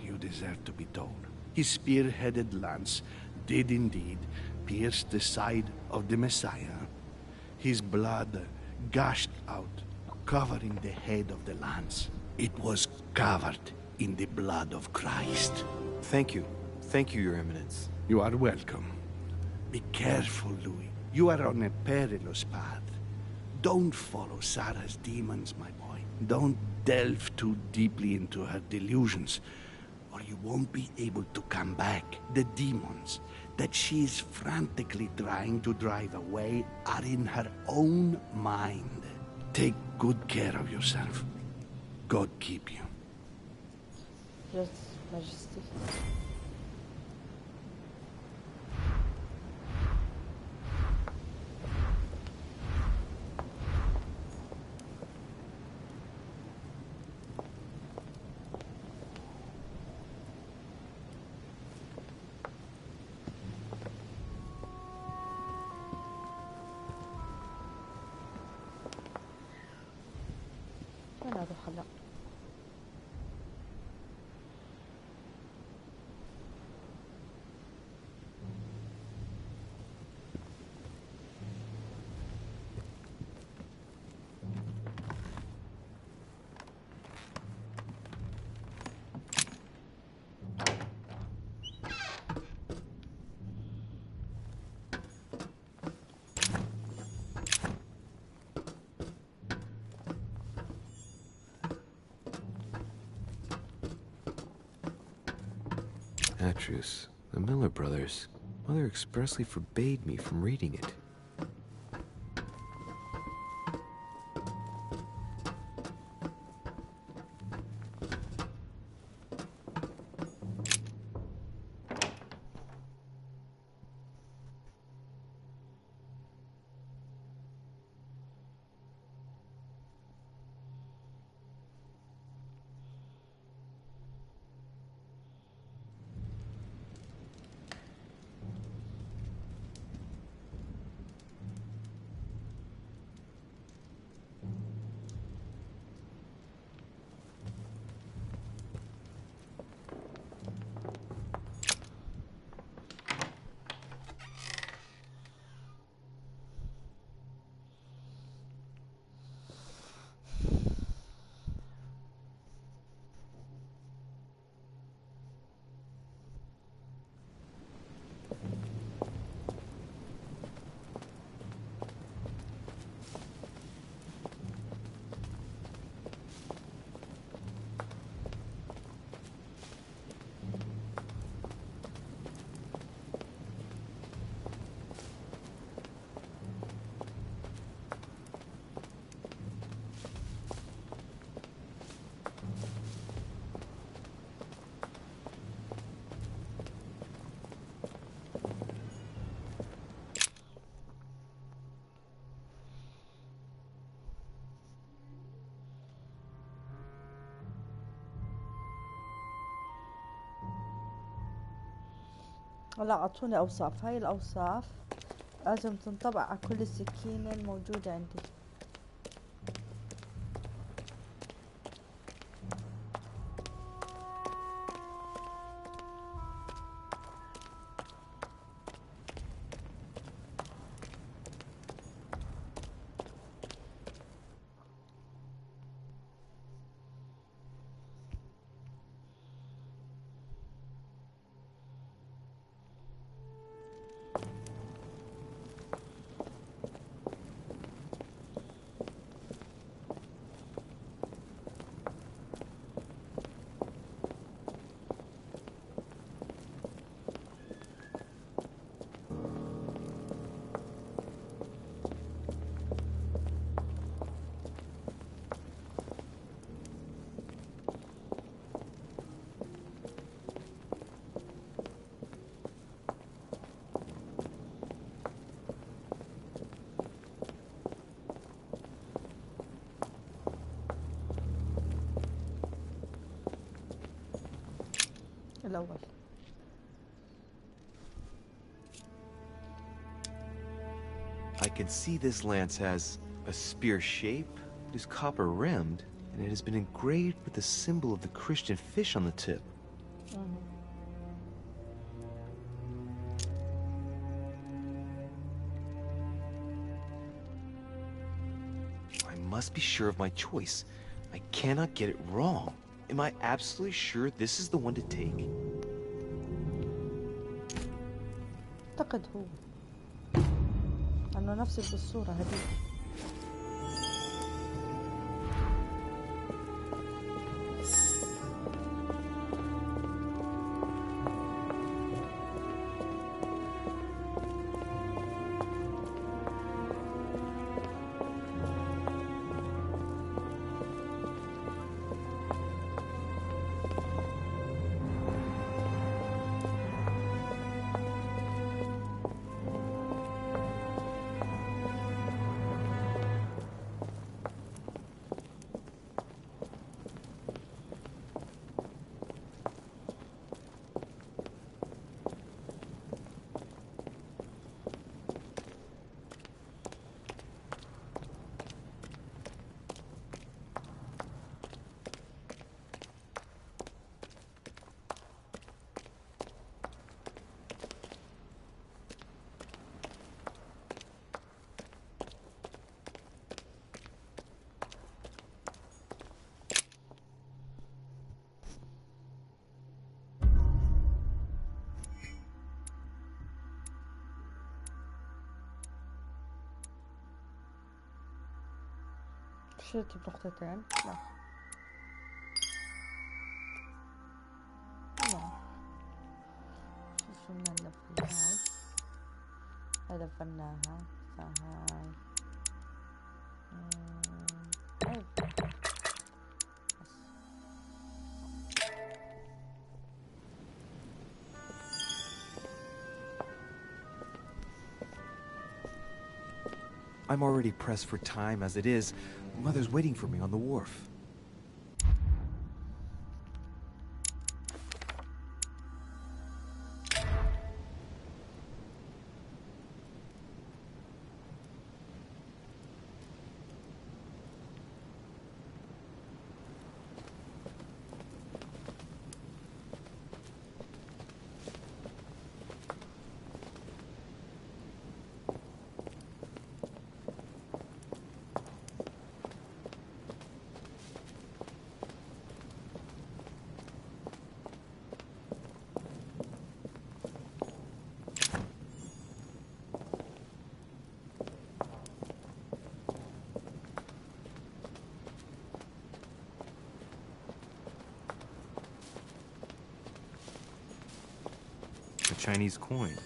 You deserve to be told. His spear-headed lance did indeed pierce the side of the Messiah. His blood gushed out, covering the head of the lance. It was covered in the blood of Christ. Thank you. Thank you, Your Eminence. You are welcome. Be careful, Louis. You are on a perilous path. Don't follow Sarah's demons, my boy. Don't delve too deeply into her delusions, or you won't be able to come back. The demons that she is frantically trying to drive away are in her own mind. Take good care of yourself. God keep you. Yes, Majesty. وين اروح هلا؟ Atreus, the Miller brothers. Mother expressly forbade me from reading it. لا أعطوني أوصاف. هاي الأوصاف لازم تنطبق على كل السكينة الموجودة عندي. الأول I can see this lance has a spear shape, it is copper rimmed, and it has been engraved with the symbol of the Christian fish on the tip. I must be sure of my choice. I cannot get it wrong. Am I absolutely sure this is the one to take? أعتقد هو أنه نفس بالصورة هذه. شلت بنقطتين. لا لا شو بدنا نلف هاي لفناها فهاي هاي I'm already pressed for time as it is. Mother's waiting for me on the wharf. A Chinese coin.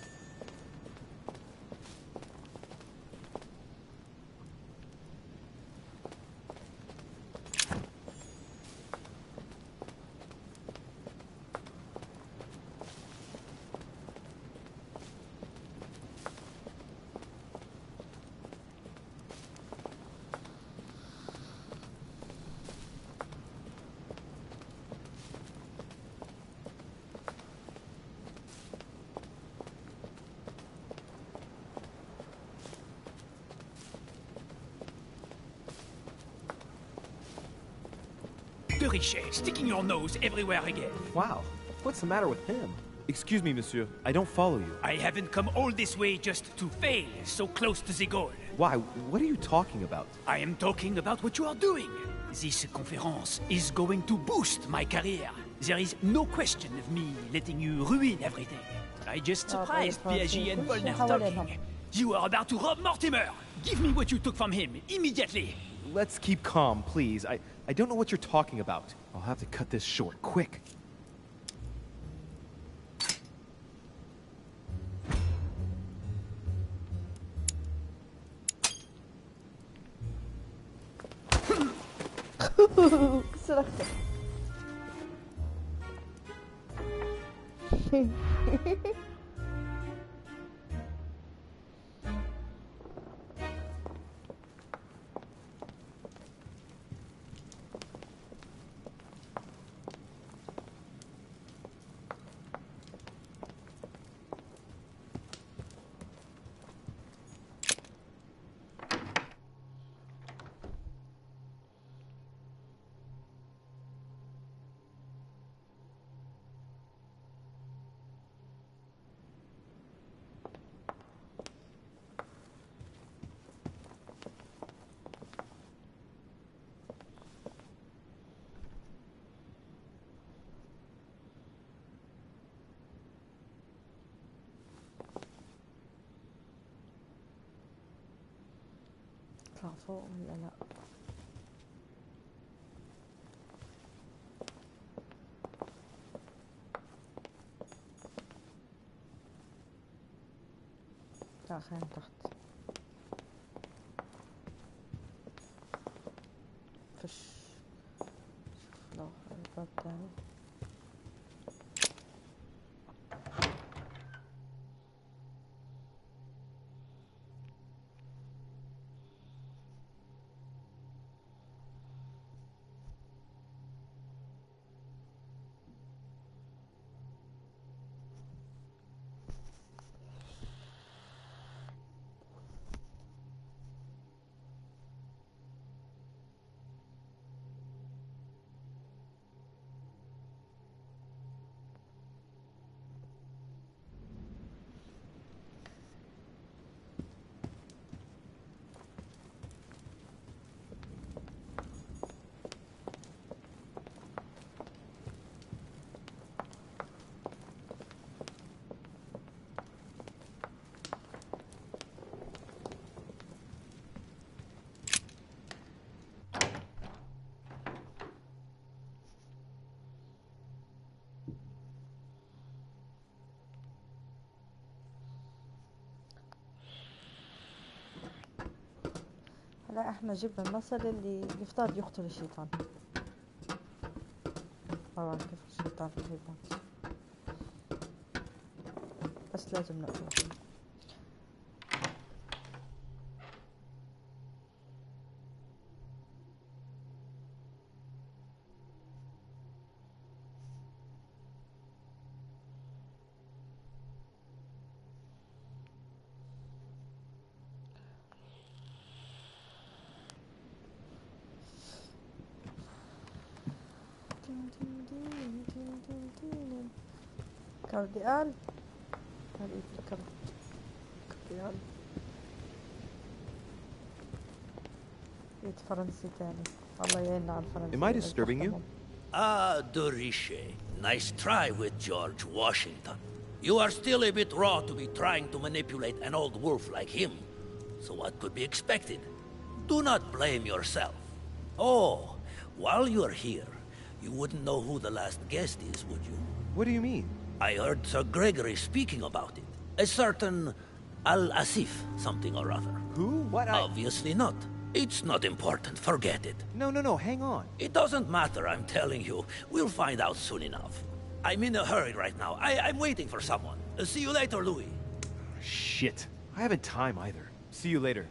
Richer, sticking your nose everywhere again. Wow, what's the matter with him? Excuse me, monsieur. I don't follow you. I haven't come all this way just to fail so close to the goal. Why? What are you talking about? I am talking about what you are doing. This conference is going to boost my career. There is no question of me letting you ruin everything. I just surprised Piaget and Volner talking. You are about to rob Mortimer! Give me what you took from him, immediately! Let's keep calm, please. I don't know what you're talking about. I'll have to cut this short, quick. سرقته. اطلع فوق ولا لا؟ لا خلينا تحت. فش شوف لو الباب تاني. هلا احنا جبنا المثل اللي يفترض يقتل الشيطان. طبعا كيف الشيطان في الهيبات، بس لازم نقتله. كارديال هذه كارديال بيت فرنسي تاني. الله يعيننا على الفرنسي. Am I disturbing you? Ah, de Richer. Nice try with George Washington. You are still a bit raw to be trying to manipulate an old wolf like him. So what could be expected? Do not blame yourself. Oh, while you're here, you wouldn't know who the last guest is, would you? What do you mean? I heard Sir Gregory speaking about it. A certain Al-Asif something or other. Who? What? Obviously not. It's not important. Forget it. No, hang on. It doesn't matter, I'm telling you. We'll find out soon enough. I'm in a hurry right now. I'm waiting for someone. See you later, Louis. Shit. I haven't time either. See you later.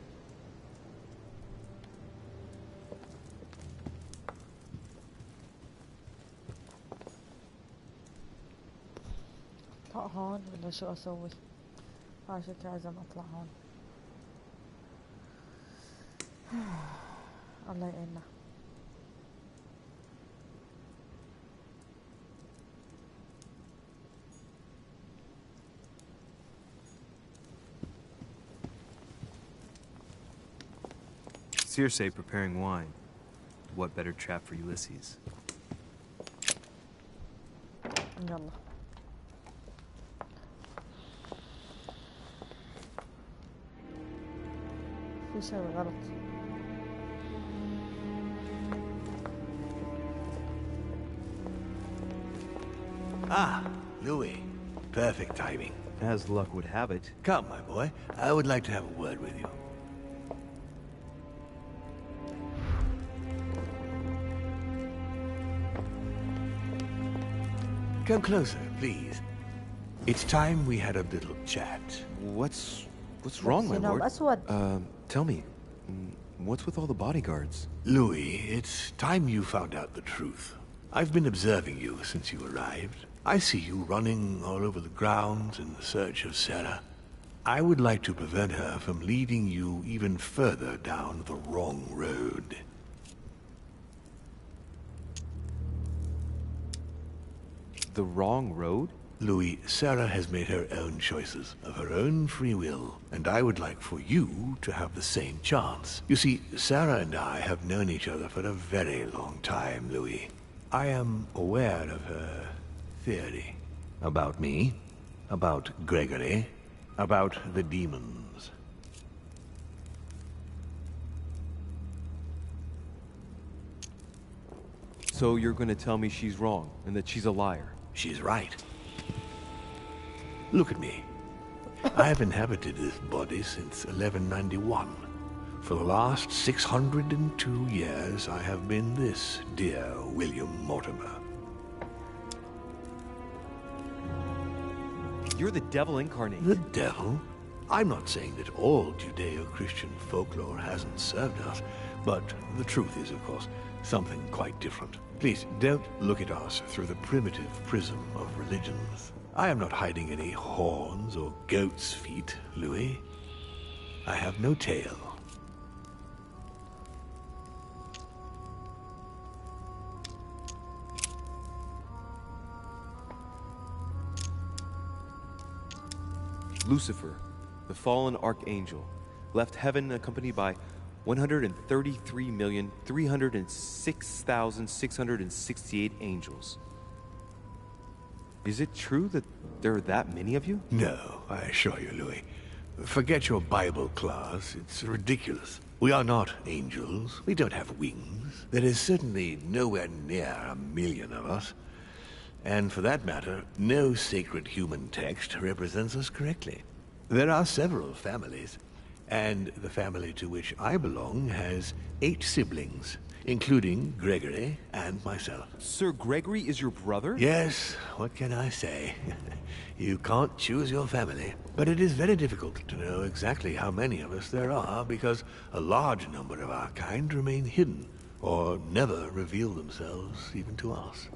اطلع هون ولا شو اسوي؟ شكلي لازم اطلع هون. الله يعيننا. Circe preparing wine. What better trap for Ulysses? يلا. في شيء غلط. Ah, Louis. Perfect timing. As luck would have it. Come, my boy. I would like to have a word with you. Come closer, please. It's time we had a little chat. What's wrong, my lord? أسود. Tell me, what's with all the bodyguards? Louis, it's time you found out the truth. I've been observing you since you arrived. I see you running all over the grounds in the search of Sarah. I would like to prevent her from leading you even further down the wrong road. The wrong road? Louis, Sarah has made her own choices of her own free will, and I would like for you to have the same chance. You see, Sarah and I have known each other for a very long time, Louis. I am aware of her theory. About me, about Gregory, about the demons. So you're gonna tell me she's wrong, and that she's a liar? She's right. Look at me. I have inhabited this body since 1191. For the last 602 years, I have been this dear William Mortimer. You're the devil incarnate. The devil? I'm not saying that all Judeo-Christian folklore hasn't served us, but the truth is, of course, something quite different. Please, don't look at us through the primitive prism of religions. I am not hiding any horns or goat's feet, Louis. I have no tail. Lucifer, the fallen archangel, left heaven accompanied by 133,306,668 angels. Is it true that there are that many of you? No, I assure you, Louis. Forget your Bible class. It's ridiculous. We are not angels. We don't have wings. There is certainly nowhere near 1,000,000 of us. And for that matter, no sacred human text represents us correctly. There are several families, and the family to which I belong has 8 siblings, including Gregory and myself. Sir Gregory is your brother? Yes, what can I say? You can't choose your family. But it is very difficult to know exactly how many of us there are, because a large number of our kind remain hidden, or never reveal themselves even to us.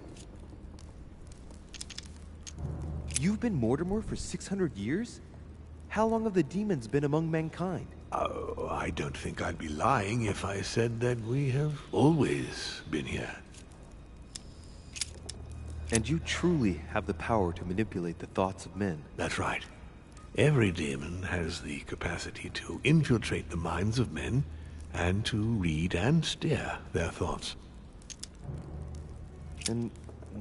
You've been Mortimer for 600 years? How long have the demons been among mankind? Oh, I don't think I'd be lying if I said that we have always been here. And you truly have the power to manipulate the thoughts of men? That's right. Every demon has the capacity to infiltrate the minds of men and to read and steer their thoughts. And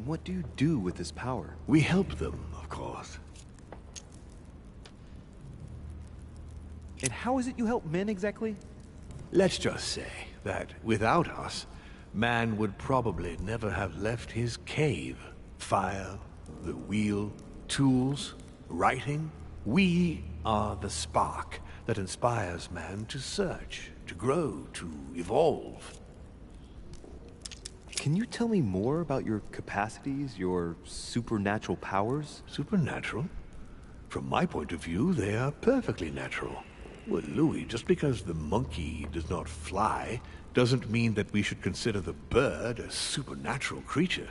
what do you do with this power? We help them, of course. And how is it you help men exactly? Let's just say that without us, man would probably never have left his cave. Fire, the wheel, tools, writing. We are the spark that inspires man to search, to grow, to evolve. Can you tell me more about your capacities, your supernatural powers? Supernatural? From my point of view, they are perfectly natural. Well, Louis, just because the monkey does not fly doesn't mean that we should consider the bird a supernatural creature.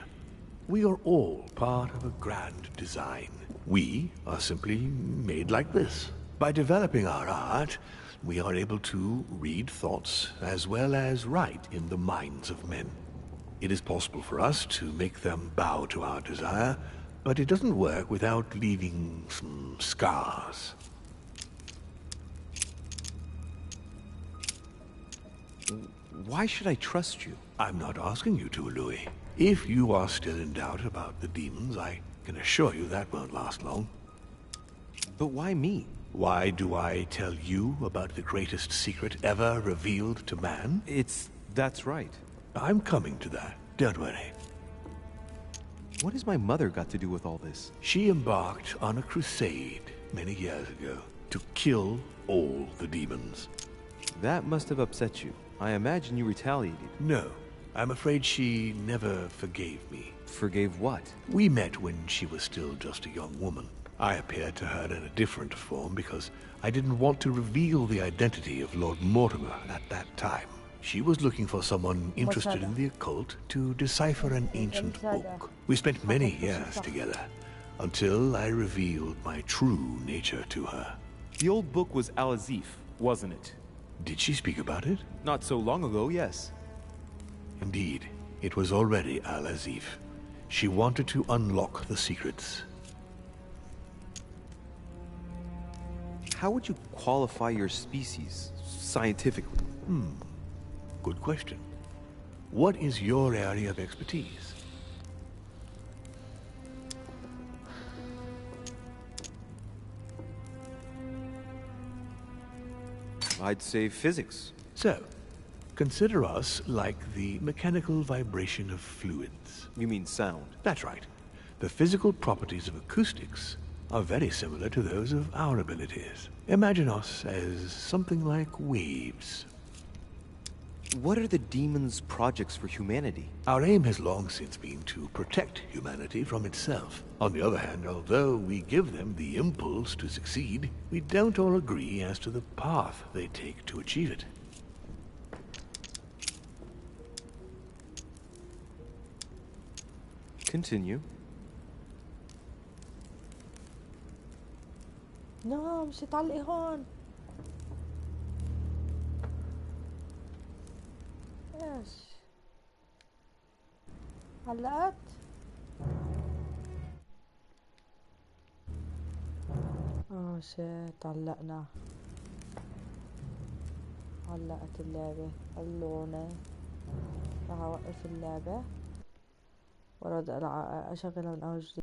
We are all part of a grand design. We are simply made like this. By developing our art, we are able to read thoughts as well as write in the minds of men. It is possible for us to make them bow to our desire, but it doesn't work without leaving some scars. Why should I trust you? I'm not asking you to, Louis. If you are still in doubt about the demons, I can assure you that won't last long. But why me? Why do I tell you about the greatest secret ever revealed to man? That's right. I'm coming to that. Don't worry. What has my mother got to do with all this? She embarked on a crusade many years ago to kill all the demons. That must have upset you. I imagine you retaliated. No, I'm afraid she never forgave me. Forgave what? We met when she was still just a young woman. I appeared to her in a different form because I didn't want to reveal the identity of Lord Mortimer at that time. She was looking for someone interested in the occult to decipher an ancient book. We spent many years together until I revealed my true nature to her. The old book was Al-Azif, wasn't it? Did she speak about it? Not so long ago, yes. Indeed, it was already Al-Azif. She wanted to unlock the secrets. How would you qualify your species, scientifically? Good question. What is your area of expertise? I'd say physics. So, consider us like the mechanical vibration of fluids. You mean sound? That's right. The physical properties of acoustics are very similar to those of our abilities. Imagine us as something like waves. What are the demons' projects for humanity? Our aim has long since been to protect humanity from itself. On the other hand, although we give them the impulse to succeed, we don't all agree as to the path they take to achieve it. Continue. No, مش هتعلقي هون. ايش؟ علقت؟ شيت علقنا. علقت اللعبة. خلوني راح اوقف اللعبة وارد اشغلها من اول جديد.